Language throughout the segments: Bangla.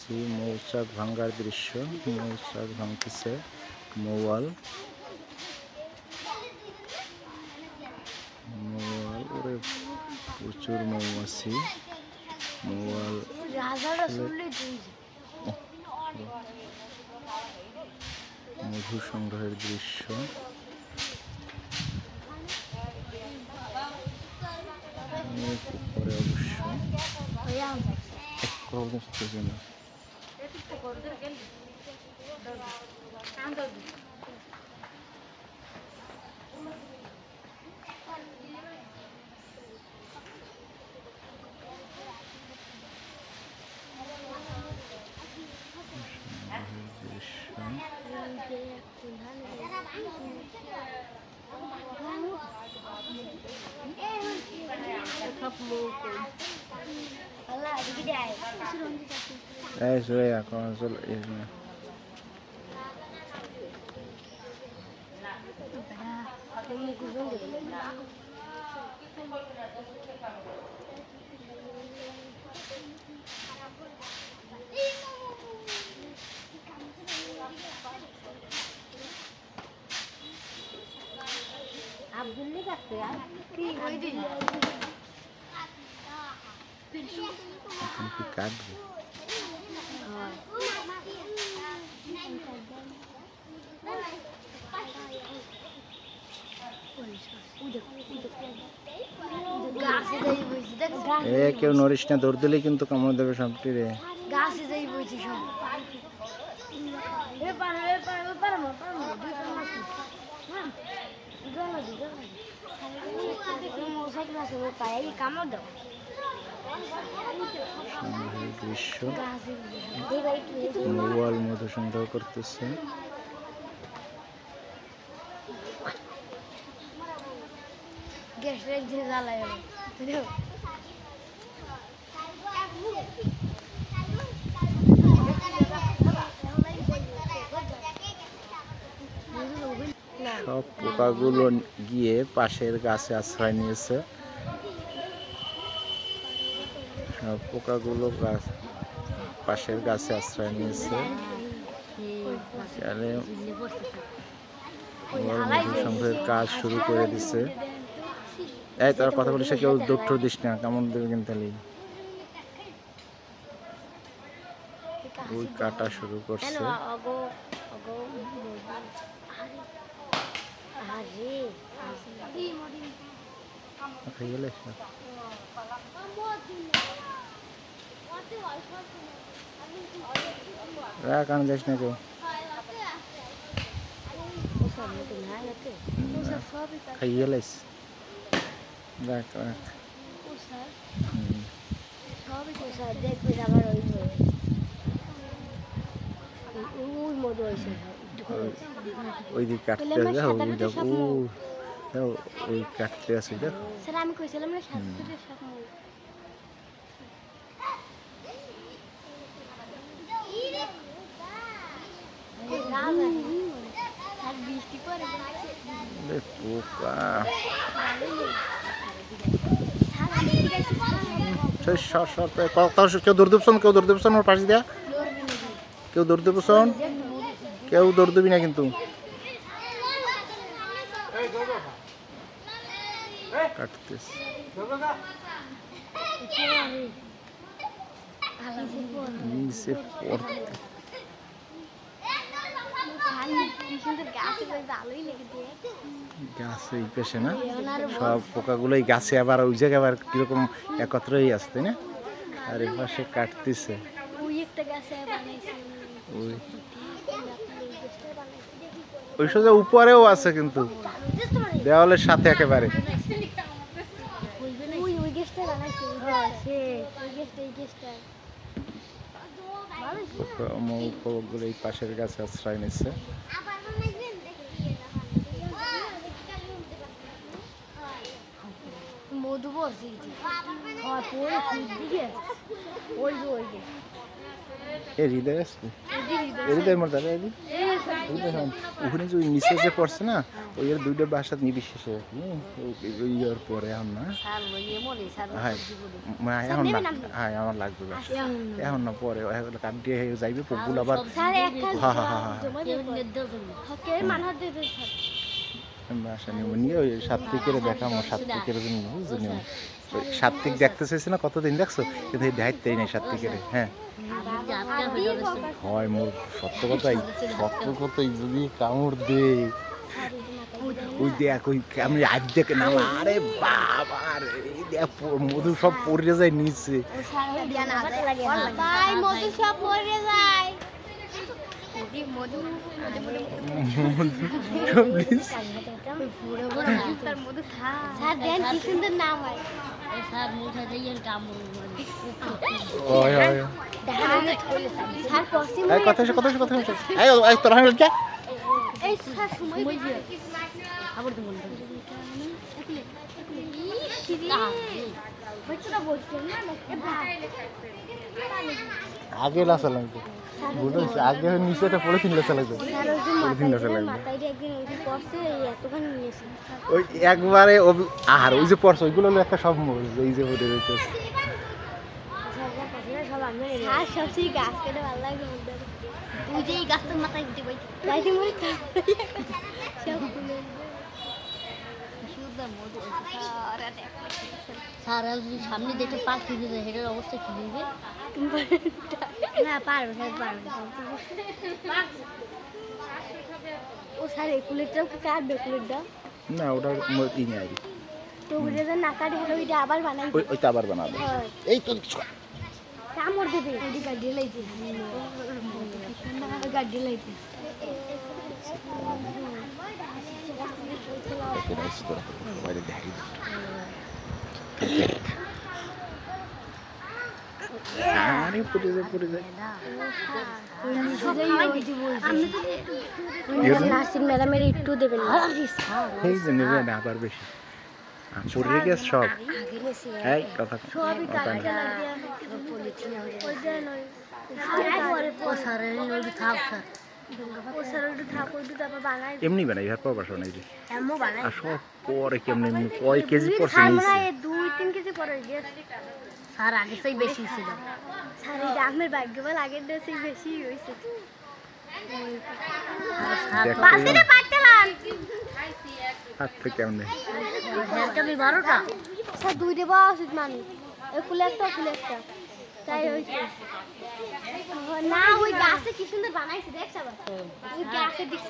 দেখতেছি মৌচাক ভাঙ্গার দৃশ্য। মৌচাক ভাঙতেছে মৌয়াল। মৌয়াল ওরে প্রচুর মৌমাছি। মৌয়াল মধু সংগ্রহের দৃশ্য। অনেক উপরে অবশ্য কাটবে কেউ নড়িস না, দৌড় দিলে কিন্তু কামড় দেবে সবটি রে। দৃশ্য মৌয়াল মধু সংগ্রহ করতেছে। সব পোকাগুলো গিয়ে পাশের গাছে আশ্রয় নিয়েছে। সব পোকাগুলো পাশের গাছে আশ্রয় নিয়েছে। মধু সংগ্রহের কাজ শুরু করে দিছে। এই তোর কথা বলিস, কেউ দৌড় দিস না, কেমন দেবে কিন্তু। ওই কাটা শুরু করছে। কান যাস না কেউ, খাইয়ে লাইস। রাখ রাখ। ওই দিকে কাটতে যাও, ওই কাটতে আছে দেখো। আমি কইছিলাম না পোকা। কেউ দৌড় দেবছন, কেউ দৌড় দেবছন ওর পাশে দেয়া, কেউ দৌড় দেবছন, কেউ দৌড় দেবি না কিন্তু। কাটতেছে গাছে এই পেশে না, সব পোকাগুলোই গাছে আবার ওই জায়গায় আবার কিরকম একত্রই আসতে না। আর এই পাশে কাটতেছে। ওই সোজা উপরেও আছে কিন্তু দেওয়ালের সাথে একেবারে। পোকাগুলো এই পাশের গাছে আশ্রয় নিচ্ছে। হৃদয় আছে, হৃদয় মর্যাদা ওখানে যে ওই নিচে যে পড়ছে না ওই এর দুইটা বাসা নির্বিশেষে ওই ইয়ার পরে এখন না হ্যাঁ এখন না হ্যাঁ আমার লাগবে এখন না পরে কাঠ দিয়ে যাইবে পগুল আবার হ্যাঁ হ্যাঁ হ্যাঁ বাসা নিয়ম নিয়ে ওই সাত্বিকের দেখাম সাত্বিকের জন্য বুঝলি সাত্বিক দেখতে চাইছে না কতদিন দেখছো কিন্তু এই দায়িত্বই নেই সাত্বিকের হ্যাঁ হয় মোর সত্য কথাই যদি কামড় দে ওই দেখ ওই আমি আজ দেখে নাম আরে বাবা রে দেখ মধু সব পড়ে যায় নিচে আগে লাসা লাগবে আগে নিচেটা পলিথিন লাসা লাগবে ওই একবারে আর ওই যে পড়ছে ওইগুলো হলো একটা সব এই যে ওদের সামনে দেখে পাক ফিরে যায় হেটার অবস্থা কি হইবে না পারবে ও স্যার এই কুলেরটাও কি কাটবে কুলেরটা না ওটা মতি নাই তো ওটা না কাটে হলো এটা আবার বানাই ওইটা আবার বানাবে এই তো কামড় দেবে এদিকে গাড়ি লাইতে গাড়ি লাইতে আরে পড়ে যায় নার্সিং ম্যাডামের একটু দেবেন এই যে নেবে না আবার বেশি পড়ে গেছে সব এই কথা এমনি বানাই আর পাবার শোনাই যে আর সব পরে কেমনি কয় কেজি পড়ছে নিচে 2-3 কেজি পরে স্যার আগে সেই বেশি ছিল স্যার এই দামের ভাগ্যবান আগের দেশে বেশি হইছে বাসিতে পাটলাম হাত থেকে কেমনে হেলটা মি 12টা স্যার দুই দেবা উচিত মানুষ এই কুলেরটা তাই হইছে না ওই গাছে কি সুন্দর বানাইছে দেখছ বাবা ওই গাছে দেখছ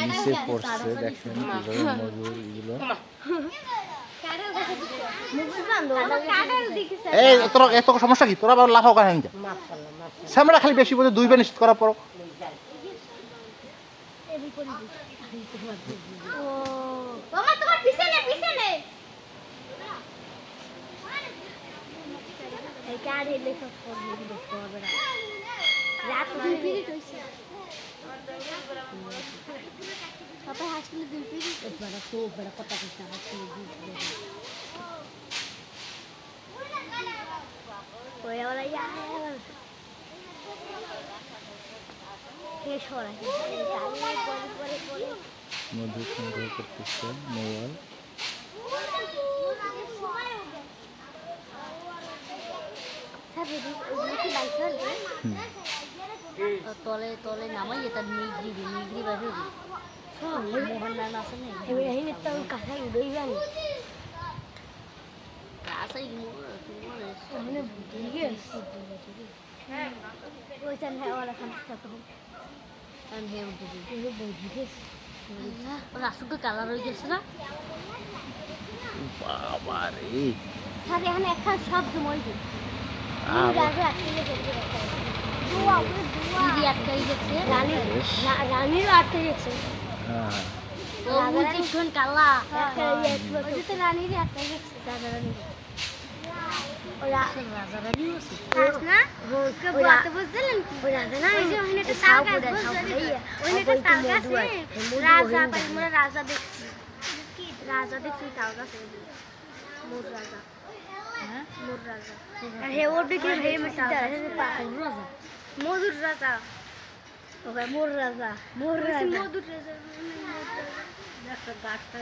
নিচে পড়ছে দেখেন কিভাবে মজুর এগুলো এই তোরা এত সমস্যা কি তোরা আবার লাফাও কেন সামনে খালি বেশি বলে 2 বার নিশ্চিত করার পর তোমার পিছনে এই কারে লেখা পড়বে দেখতে হবে না রাত 2 মিনিট হইছে পাপা হাসলে 2 মিনিট বড় খুব বড় কথা কইতা হাসলে 2 মিনিট ওই ওরা কে সরা মধু সংগ্রহ করতেছে মোবাইল তলে নামাই এটা নিগড়ি বাইরে মোহন নাম আছে না এই তো কাছে উড়ই যান কাছে মানে বুঝিয়ে হ্যাঁ ওইটা না ওরা খামটা তো আমি হে উঠি এই বুঝিয়ে রাসুকে কালার হয়ে গেছে না বাবা রে স্যার এখানে একটা সব জমই দিই দিদি আটকাই গেছে রানীরও আটকে গেছে ও বুঝি শুন কালা ওই তো রানীরই আটকে গেছে রাজা রানী ওরা রাজা রানী আছে না ওই রাতে বুঝলেন ওই রাজা না ওই যে ওখানে একটা তাল গাছ ওখানে একটা তাল গাছ রাজা আমরা রাজা দেখছি রাজা দেখছি তাল গাছ মোর রাজা হ্যাঁ মোর রাজা আর হে ওর দিকে হে মসজিদ আছে মধুর রাজা ওকে মোর রাজা মোর রাজা মধুর রাজা একটা গাছটা